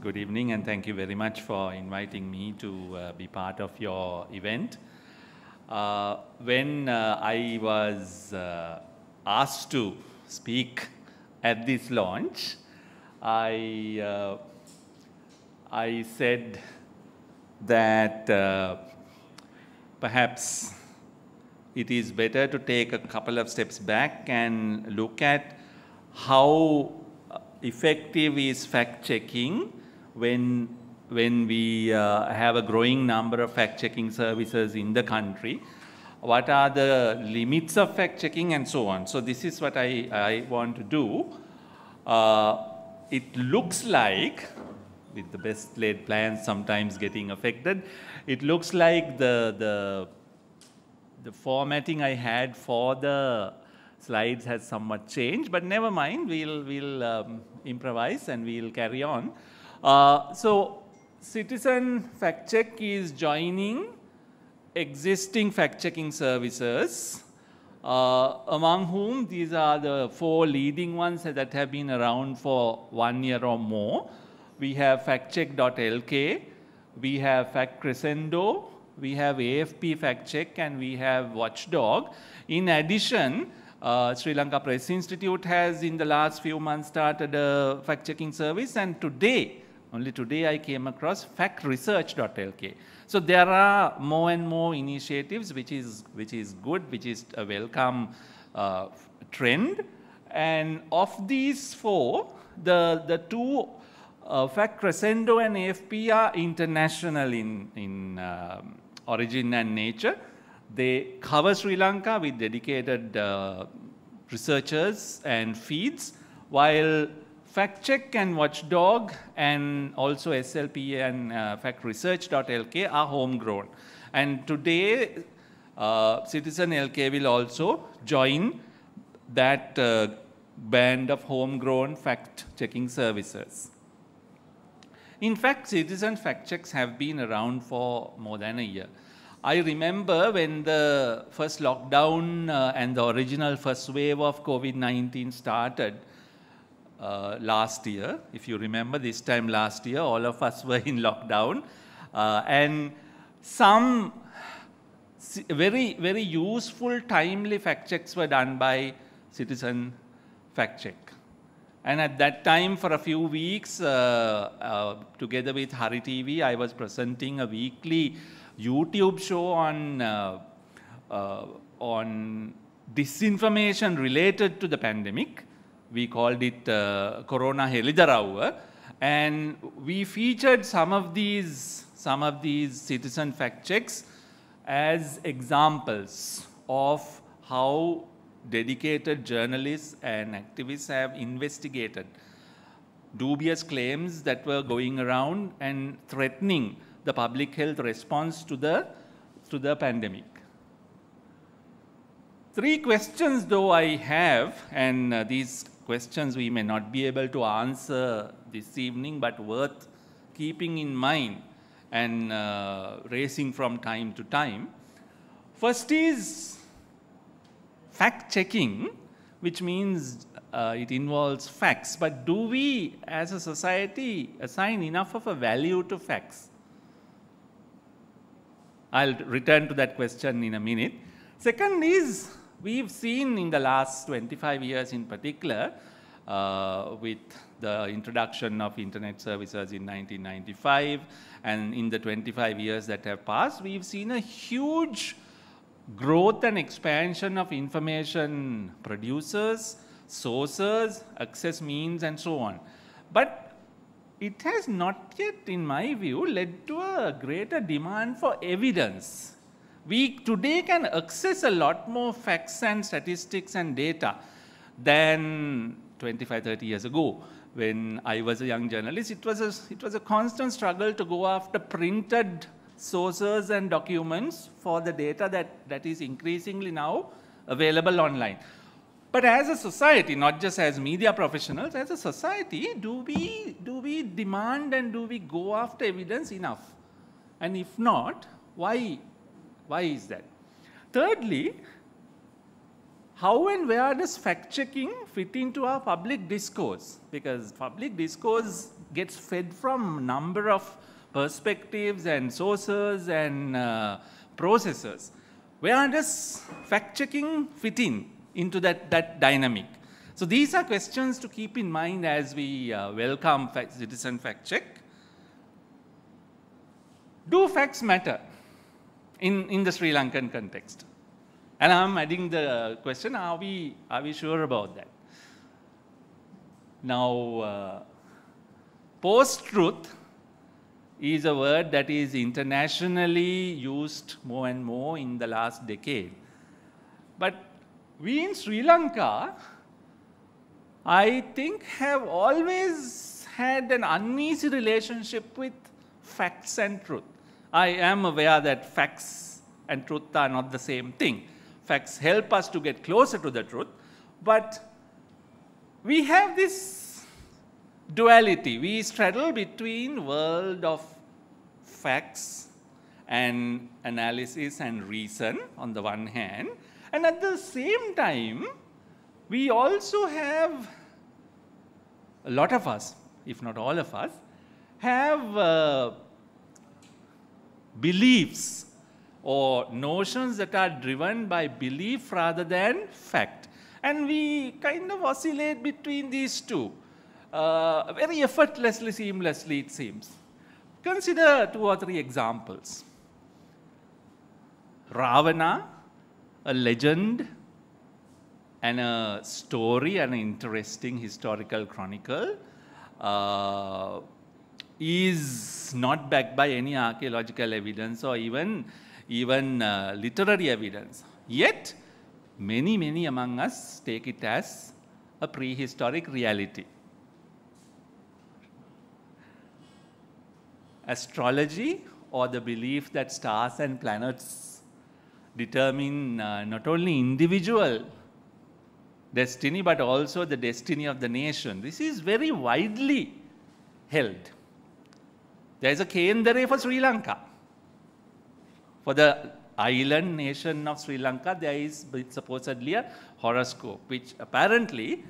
Good evening, and thank you very much for inviting me to be part of your event. When I was asked to speak at this launch, I said that perhaps it is better to take a couple of steps back and look at how effective is fact-checking when we have a growing number of fact-checking services in the country. What are the limits of fact-checking and so on. So this is what I want to do. It looks like, with the best laid plans sometimes getting affected, it looks like the formatting I had for the slides has somewhat changed, but never mind, we'll improvise and we'll carry on. So Citizen Fact Check is joining existing fact-checking services, among whom these are the 4 leading ones that have been around for 1 year or more. We have factcheck.lk, we have Fact Crescendo, we have AFP Fact Check, and we have Watchdog. In addition, Sri Lanka Press Institute has in the last few months started a fact-checking service, and only today I came across factresearch.lk. So there are more and more initiatives, which is good, which is a welcome trend. And of these 4, the 2, Fact Crescendo and AFP, are international in origin and nature. They cover Sri Lanka with dedicated researchers and feeds, while Fact Check and Watchdog and also SLP and factresearch.lk are homegrown. And today, Citizen LK will also join that band of homegrown fact-checking services. In fact, Citizen Fact Checks have been around for more than a year. I remember when the first lockdown and the original first wave of COVID-19 started last year. If you remember, this time last year, all of us were in lockdown. And some very, very useful, timely fact checks were done by Citizen Fact Check. And at that time, for a few weeks, together with Hari TV, I was presenting a weekly YouTube show on disinformation related to the pandemic. We called it Corona Helidarawa, and we featured some of these citizen fact checks as examples of how dedicated journalists and activists have investigated dubious claims that were going around and threatening the public health response to the pandemic. 3 questions though I have, and these questions we may not be able to answer this evening, but worth keeping in mind and raising from time to time. First is fact-checking, which means it involves facts, but do we as a society assign enough of a value to facts? I'll return to that question in a minute. Second is, we've seen in the last 25 years in particular, with the introduction of internet services in 1995, and in the 25 years that have passed, we've seen a huge growth and expansion of information producers, sources, access means, and so on. But it has not yet, in my view, led to a greater demand for evidence. We today can access a lot more facts and statistics and data than 25, 30 years ago. When I was a young journalist, it was a constant struggle to go after printed sources and documents for the data that is increasingly now available online. But as a society, not just as media professionals, as a society, do we demand and do we go after evidence enough? And if not, why is that? Thirdly, how and where does fact-checking fit into our public discourse? Because public discourse gets fed from number of perspectives and sources and processes. Where does fact-checking fit into that dynamic? So these are questions to keep in mind as we welcome citizen fact-check. Do facts matter in the Sri Lankan context? And I'm adding the question, are we sure about that? Now, post-truth is a word that is internationally used more and more in the last decade. But we in Sri Lanka, I think, have always had an uneasy relationship with facts and truth. I am aware that facts and truth are not the same thing. Facts help us to get closer to the truth, but we have this duality. We straddle between world of facts and analysis and reason on the one hand, and at the same time, we also have, a lot of us, if not all of us, have beliefs or notions that are driven by belief rather than fact. And we kind of oscillate between these two, very effortlessly, seamlessly, it seems. Consider 2 or 3 examples. Ravana, a legend and a story, an interesting historical chronicle, is not backed by any archaeological evidence or even literary evidence. Yet, many among us take it as a prehistoric reality. Astrology, or the belief that stars and planets determine not only individual destiny but also the destiny of the nation. This is very widely held. There is a Kendare for Sri Lanka. For the island nation of Sri Lanka, there is supposedly a horoscope, which apparently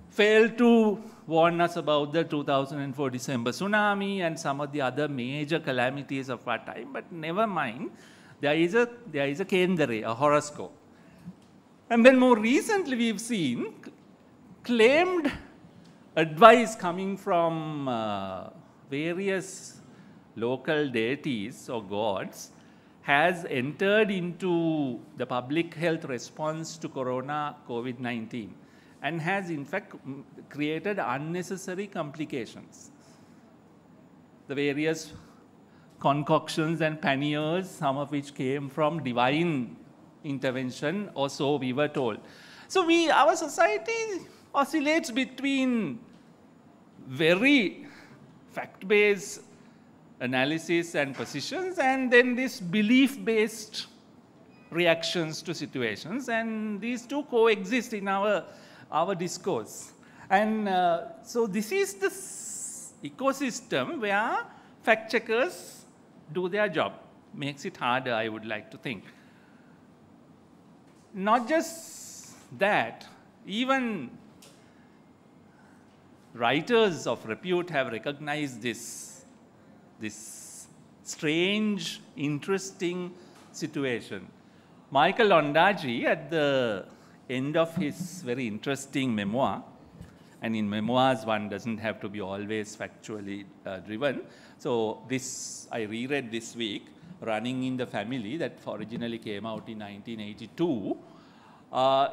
failed to warn us about the 2004 December tsunami and some of the other major calamities of our time. But never mind, there is a Kendare, a horoscope. And then more recently, we've seen claimed advice coming from various local deities or gods has entered into the public health response to corona COVID-19 and has in fact created unnecessary complications. The various concoctions and panniers, some of which came from divine intervention, or so we were told. So our society oscillates between very fact-based analysis and positions, and then this belief-based reactions to situations, and these two coexist in our discourse. And so this is the ecosystem where fact-checkers do their job. Makes it harder, I would like to think. Not just that, even writers of repute have recognized this strange, interesting situation. Michael Ondaatje, at the end of his very interesting memoir, and in memoirs one doesn't have to be always factually driven. So this, I reread this week, Running in the Family, that originally came out in 1982.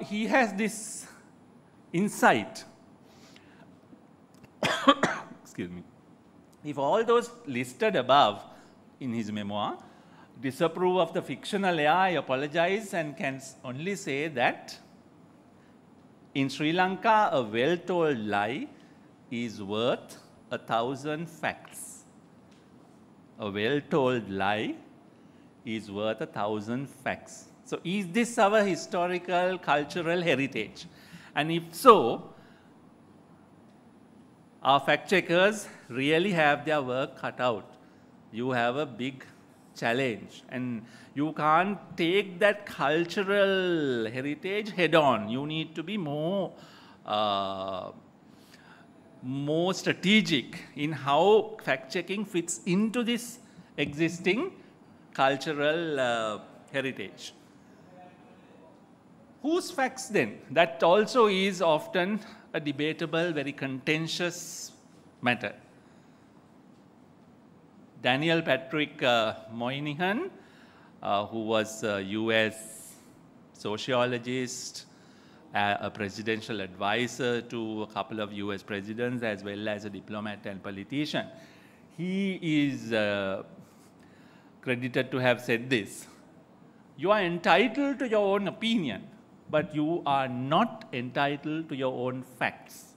He has this insight. Excuse me. If all those listed above in his memoir disapprove of the fictional AI, I apologize and can only say that in Sri Lanka, a well-told lie is worth 1,000 facts. A well-told lie is worth 1,000 facts. So is this our historical, cultural heritage? And if so, our fact-checkers really have their work cut out. You have a big challenge, and you can't take that cultural heritage head-on. You need to be more more strategic in how fact-checking fits into this existing cultural heritage. Whose facts then? That also is often a debatable, very contentious matter. Daniel Patrick Moynihan, who was a US sociologist, a presidential advisor to a couple of US presidents, as well as a diplomat and politician. He is credited to have said this: "You are entitled to your own opinion, but you are not entitled to your own facts."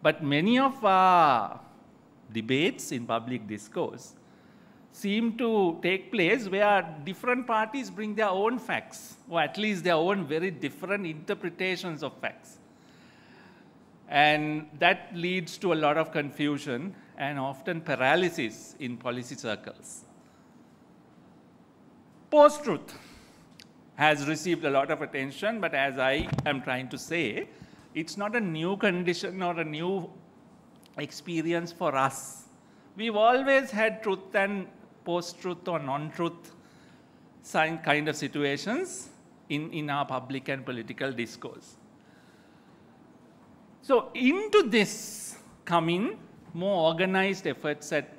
But many of our debates in public discourse seem to take place where different parties bring their own facts, or at least their own very different interpretations of facts. And that leads to a lot of confusion and often paralysis in policy circles. Post-truth has received a lot of attention, but as I am trying to say, it's not a new condition or a new experience for us. We've always had truth and post-truth or non-truth kind of situations in our public and political discourse. So into this come in more organized efforts at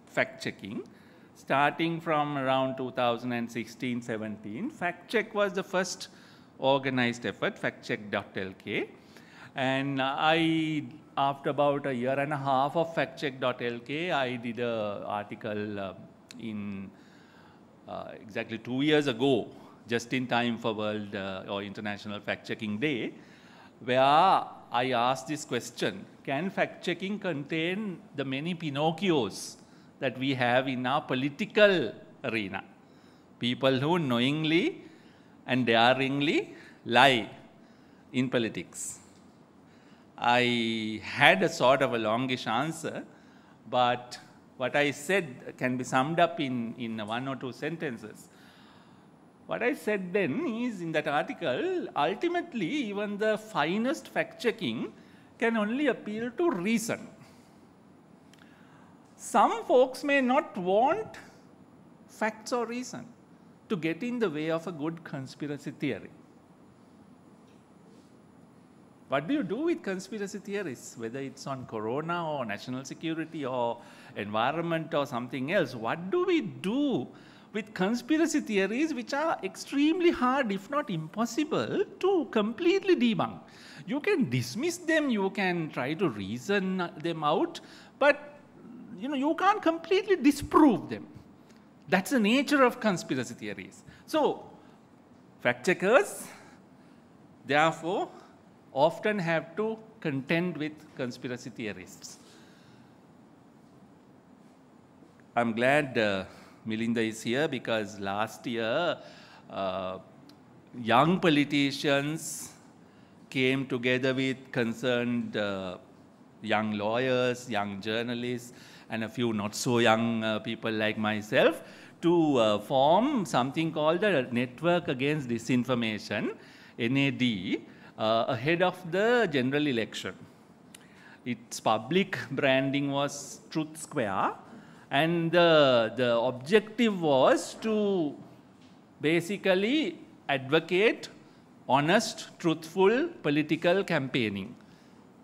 fact-checking, starting from around 2016-17. FactCheck was the first organized effort, factcheck.lk. And after about a year and a half of factcheck.lk, I did an article exactly 2 years ago, just in time for World or International Fact-Checking Day, where I asked this question: can fact-checking contain the many Pinocchios that we have in our political arena? People who knowingly and daringly lie in politics. I had a sort of a longish answer, but what I said can be summed up in 1 or 2 sentences. What I said then is, in that article, ultimately even the finest fact-checking can only appeal to reason. Some folks may not want facts or reason to get in the way of a good conspiracy theory. What do you do with conspiracy theories, whether it's on corona or national security or environment or something else? What do we do with conspiracy theories which are extremely hard, if not impossible, to completely debunk? You can dismiss them, you can try to reason them out, but you can't completely disprove them. That's the nature of conspiracy theories. So, fact checkers, therefore, often have to contend with conspiracy theorists. I'm glad Milinda is here, because last year young politicians came together with concerned young lawyers, young journalists, and a few not so young people like myself to form something called the Network Against Disinformation, NAD, ahead of the general election. Its public branding was Truth Square, and the objective was to basically advocate honest, truthful political campaigning.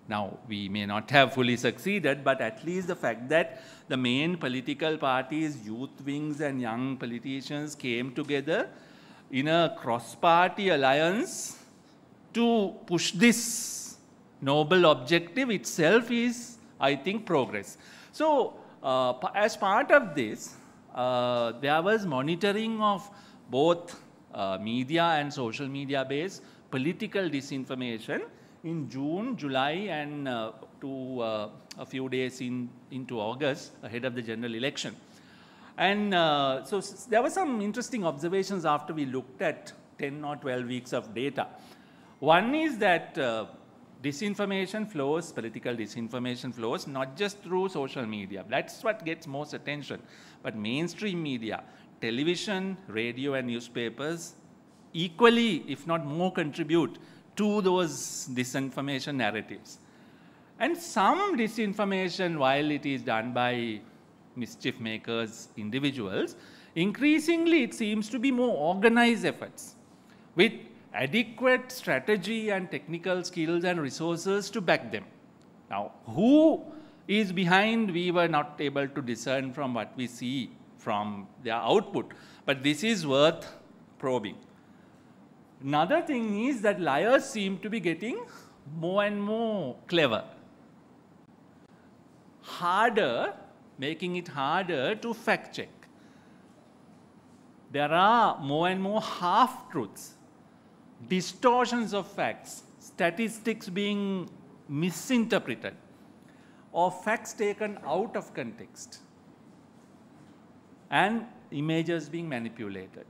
Now, we may not have fully succeeded, but at least the fact that the main political parties, youth wings and young politicians came together in a cross-party alliance to push this noble objective itself is, I think, progress. So, as part of this, there was monitoring of both media and social media-based political disinformation in June, July, and to a few days into August, ahead of the general election. And so there were some interesting observations after we looked at 10 or 12 weeks of data. One is that disinformation flows, political disinformation flows, not just through social media. That's what gets most attention. But mainstream media, television, radio, and newspapers equally, if not more, contribute to those disinformation narratives. And some disinformation, while it is done by mischief makers, individuals, increasingly it seems to be more organized efforts with adequate strategy and technical skills and resources to back them. Now, who is behind, we were not able to discern from what we see from their output, but this is worth probing. Another thing is that liars seem to be getting more and more clever. Making it harder to fact check. There are more and more half-truths, distortions of facts, statistics being misinterpreted, or facts taken out of context, and images being manipulated.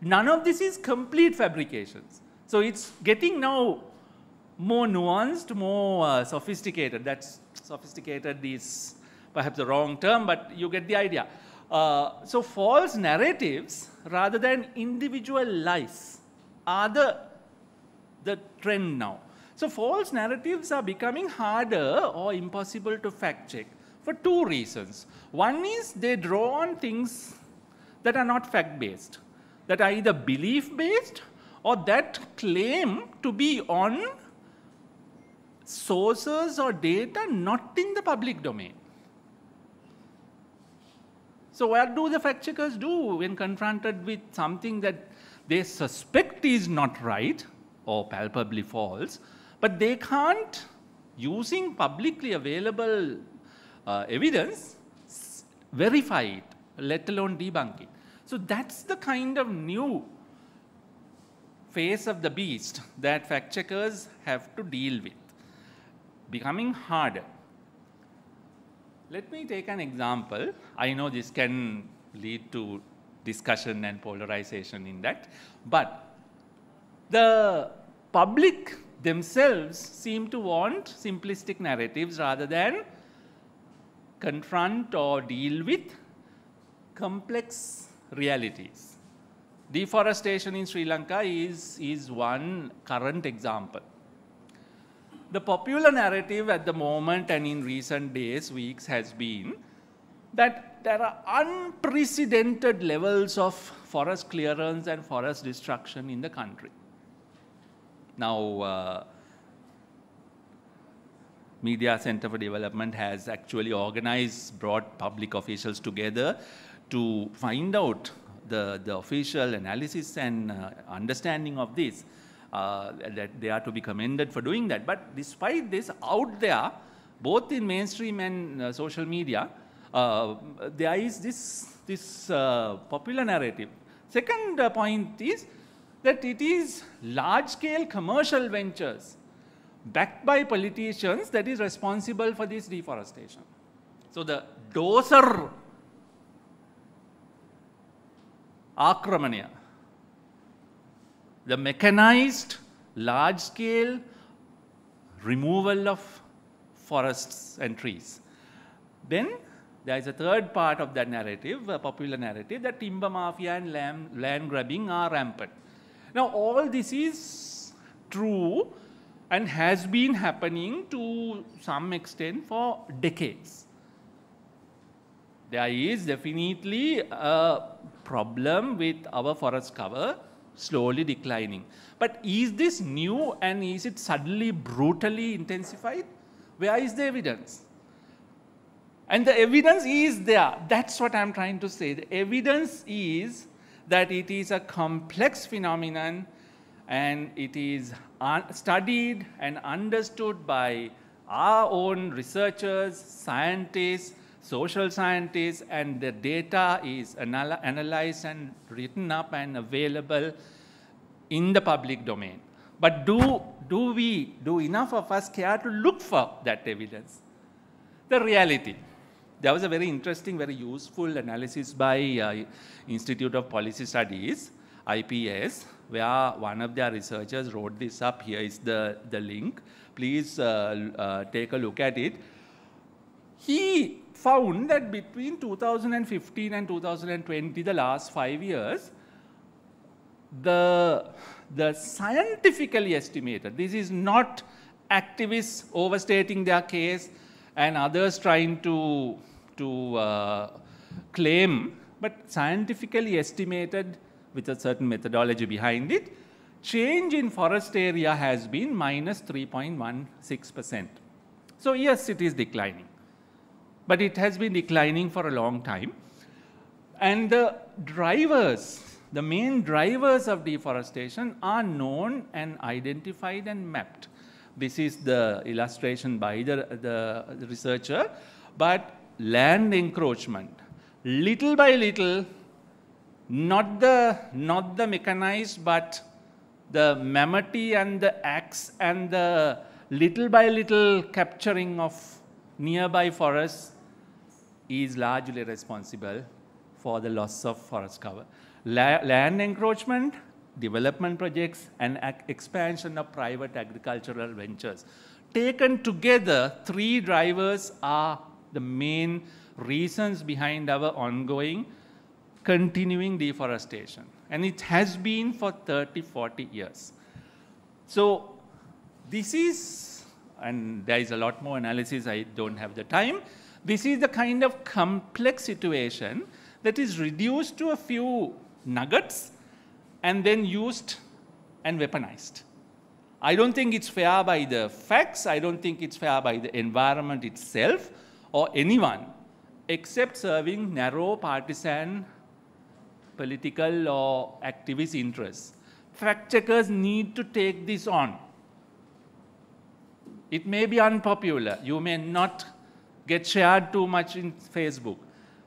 None of this is complete fabrications. So it's getting now more nuanced, more sophisticated. That's sophisticated is perhaps the wrong term, but you get the idea. So false narratives rather than individual lies are the trend now. So false narratives are becoming harder or impossible to fact check for two reasons. One is they draw on things that are not fact-based, that are either belief-based or that claim to be on sources or data not in the public domain. So what do the fact checkers do when confronted with something that they suspect is not right or palpably false, but they can't, using publicly available evidence, verify it, let alone debunk it. So that's the kind of new face of the beast that fact checkers have to deal with, becoming harder. Let me take an example. I know this can lead to discussion and polarization in that, but the public themselves seem to want simplistic narratives rather than confront or deal with complex realities. Deforestation in Sri Lanka is one current example. The popular narrative at the moment and in recent days, weeks, has been that there are unprecedented levels of forest clearance and forest destruction in the country. Now, Media Center for Development has actually organized, brought public officials together to find out the official analysis and understanding of this. That they are to be commended for doing that. But despite this, out there, both in mainstream and social media, there is this popular narrative. Second point is that it is large-scale commercial ventures backed by politicians that is responsible for this deforestation. So the dozer akramaniya, the mechanized, large-scale removal of forests and trees. Then there is a third part of that narrative, a popular narrative, that timber mafia and land grabbing are rampant. Now, all this is true and has been happening to some extent for decades. There is definitely a problem with our forest cover slowly declining. But is this new and is it suddenly brutally intensified? Where is the evidence? And the evidence is there. That's what I'm trying to say. The evidence is that it is a complex phenomenon and it is studied and understood by our own researchers, scientists, social scientists, and the data is analyzed and written up and available in the public domain. But do enough of us care to look for that evidence? The reality. There was a very interesting, very useful analysis by Institute of Policy Studies, IPS, where one of their researchers wrote this up. Here is the link. Please take a look at it. He found that between 2015 and 2020, the last 5 years, the scientifically estimated, this is not activists overstating their case, and others trying to claim, but scientifically estimated with a certain methodology behind it, change in forest area has been minus 3.16%. So yes, it is declining, but it has been declining for a long time. And the drivers, the main drivers of deforestation are known and identified and mapped. This is the illustration by the researcher, but land encroachment, little by little, not the mechanized, but the mammoty and the axe and the little by little capturing of nearby forests is largely responsible for the loss of forest cover. Land encroachment, development projects, and expansion of private agricultural ventures. Taken together, three drivers are the main reasons behind our ongoing, continuing deforestation. And it has been for 30, 40 years. So this is, and there is a lot more analysis, I don't have the time. This is the kind of complex situation that is reduced to a few nuggets and then used and weaponized. I don't think it's fair by the facts. I don't think it's fair by the environment itself or anyone except serving narrow partisan political or activist interests. Fact checkers need to take this on. It may be unpopular. You may not get shared too much in Facebook.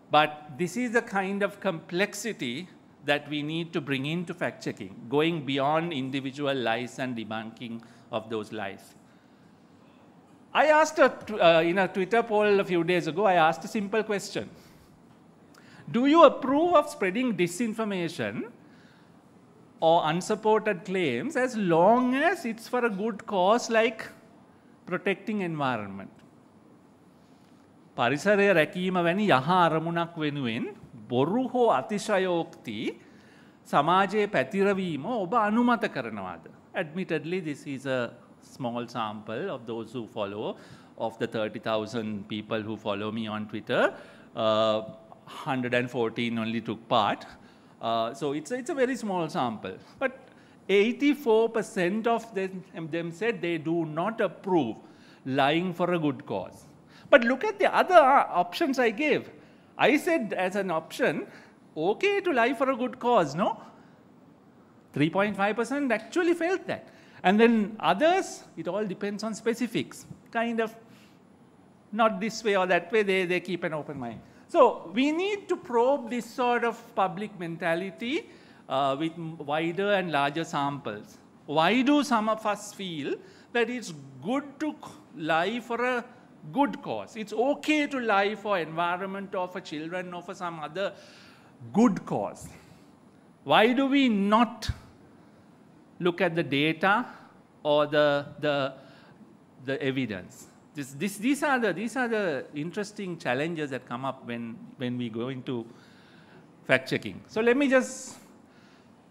But this is the kind of complexity that we need to bring into fact-checking, going beyond individual lies and debunking of those lies. I asked in a Twitter poll a few days ago, I asked a simple question. Do you approve of spreading disinformation or unsupported claims as long as it's for a good cause like protecting environment? පරිසරය රැකීම වැනි යහ අරමුණක් වෙනුවෙන් බොරු හෝ අතිශයෝක්ති සමාජයේ පැතිරවීම ඔබ අනුමත කරනවාද? Admittedly, this is a small sample of those who follow, of the 30,000 people who follow me on Twitter. 114 only took part. So it's a very small sample. But 84% of them said they do not approve lying for a good cause. But look at the other options I gave. I said as an option, okay to lie for a good cause, no? 3.5% actually felt that. And then others, it all depends on specifics. Kind of not this way or that way, they keep an open mind. So we need to probe this sort of public mentality with wider and larger samples. Why do some of us feel that it's good to lie for a good cause? It's okay to lie for environment or for children or for some other good cause. Why do we not look at the data or the evidence? These are the interesting challenges that come up when we go into fact-checking. So let me just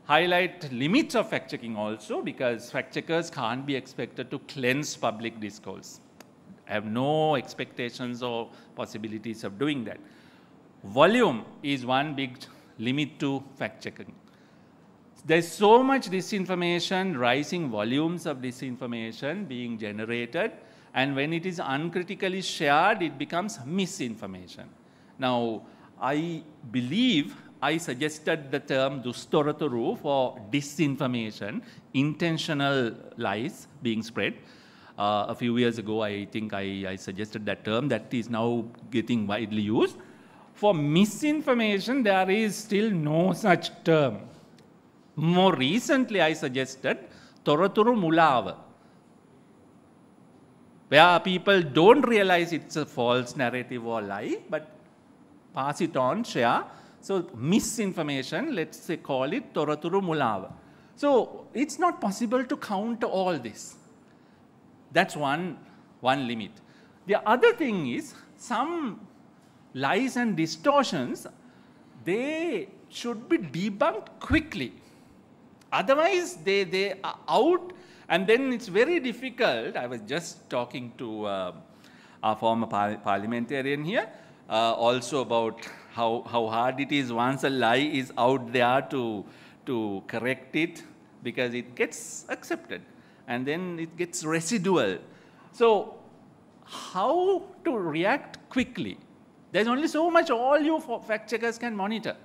highlight limits of fact-checking also, because fact-checkers can't be expected to cleanse public discourse. I have no expectations or possibilities of doing that. Volume is one big limit to fact-checking. There's so much disinformation, rising volumes of disinformation being generated, and when it is uncritically shared, it becomes misinformation. Now, I believe I suggested the term Dustoraturu for disinformation, intentional lies being spread. A few years ago, I think I suggested that term. That is now getting widely used. For misinformation, there is still no such term. More recently, I suggested Toraturu Mulava, where people don't realize it's a false narrative or lie, but pass it on, share. So misinformation, let's say, call it Toraturu Mulava. So it's not possible to counter all this. That's one limit. The other thing is, some lies and distortions, they should be debunked quickly. Otherwise, they are out And then it's very difficult. I was just talking to our former parliamentarian here, also about how hard it is once a lie is out there to correct it, because it gets accepted and then it gets residual. So how to react quickly? There's only so much all you fact checkers can monitor.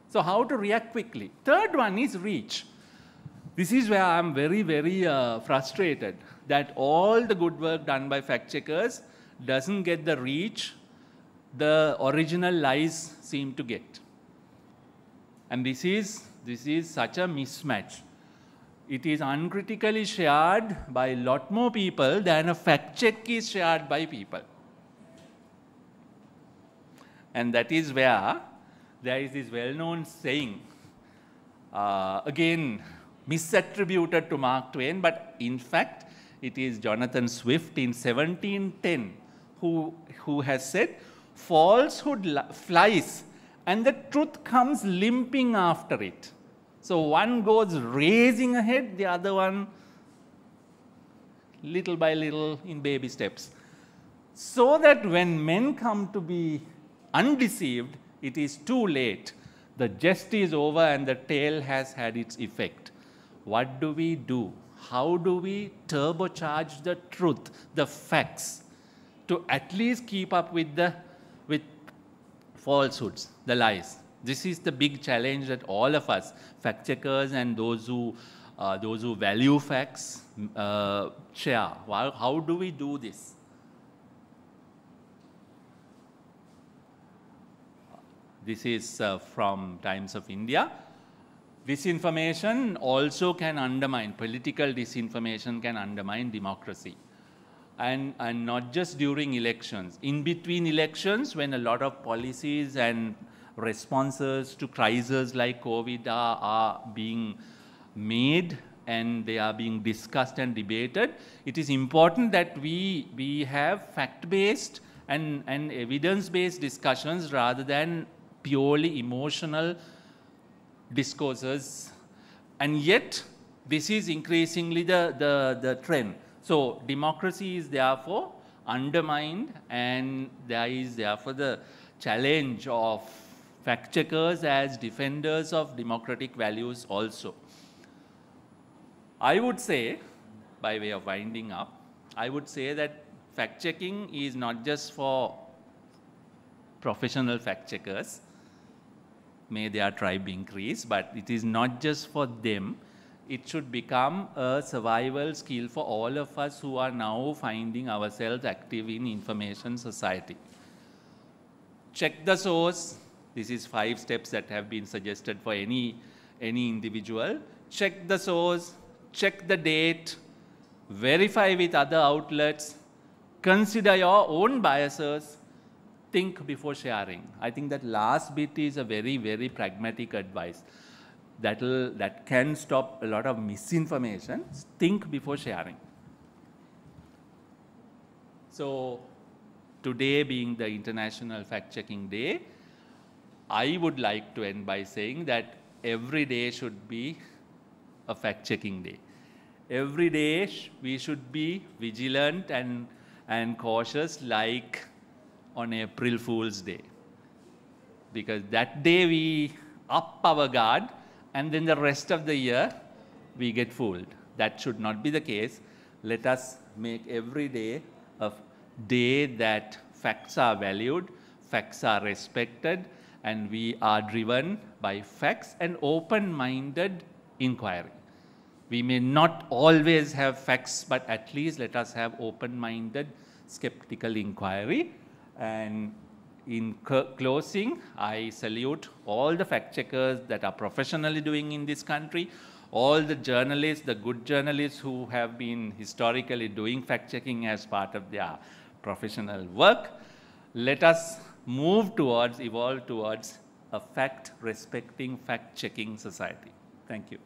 So how to react quickly? Third one is reach. This is where I'm very, very frustrated that all the good work done by fact checkers doesn't get the reach the original lies seem to get. And this is such a mismatch. It is uncritically shared by a lot more people than a fact check is shared by people. And that is where there is this well-known saying, again, misattributed to Mark Twain, but in fact, it is Jonathan Swift in 1710 who has said, falsehood flies and the truth comes limping after it. So one goes racing ahead, the other one little by little in baby steps. So that when men come to be undeceived, it is too late. The jest is over and the tale has had its effect. What do we do? How do we turbocharge the truth, the facts, to at least keep up with falsehoods, the lies? This is the big challenge that all of us, fact checkers and those who value facts, share. How do we do this? This is from Times of India. Disinformation also can undermine, political disinformation can undermine democracy. And not just during elections. In between elections, when a lot of policies and responses to crises like COVID are being made and they are being discussed and debated, it is important that we have fact-based and evidence-based discussions rather than purely emotional discourses. And yet, this is increasingly the trend. So democracy is therefore undermined, and there is therefore the challenge of fact checkers as defenders of democratic values also. I would say, by way of winding up, I would say that fact checking is not just for professional fact checkers, may their tribe increase, but it is not just for them. It should become a survival skill for all of us who are now finding ourselves active in information society. Check the source. This is 5 steps that have been suggested for any individual. Check the source, check the date, verify with other outlets, consider your own biases, think before sharing. I think that last bit is a very, very pragmatic advice. That can stop a lot of misinformation. Think before sharing. So today being the International Fact-Checking Day, I would like to end by saying that every day should be a fact-checking day. Every day we should be vigilant and cautious, like on April Fool's Day. Because that day we up our guard, and then the rest of the year we get fooled. That should not be the case. Let us make every day a day that facts are valued, facts are respected, and we are driven by facts and open-minded inquiry. We may not always have facts, but at least let us have open-minded, skeptical inquiry. And in closing, I salute all the fact checkers that are professionally doing in this country, all the journalists, the good journalists who have been historically doing fact checking as part of their professional work. Let us evolve towards a fact-respecting, fact-checking society. Thank you.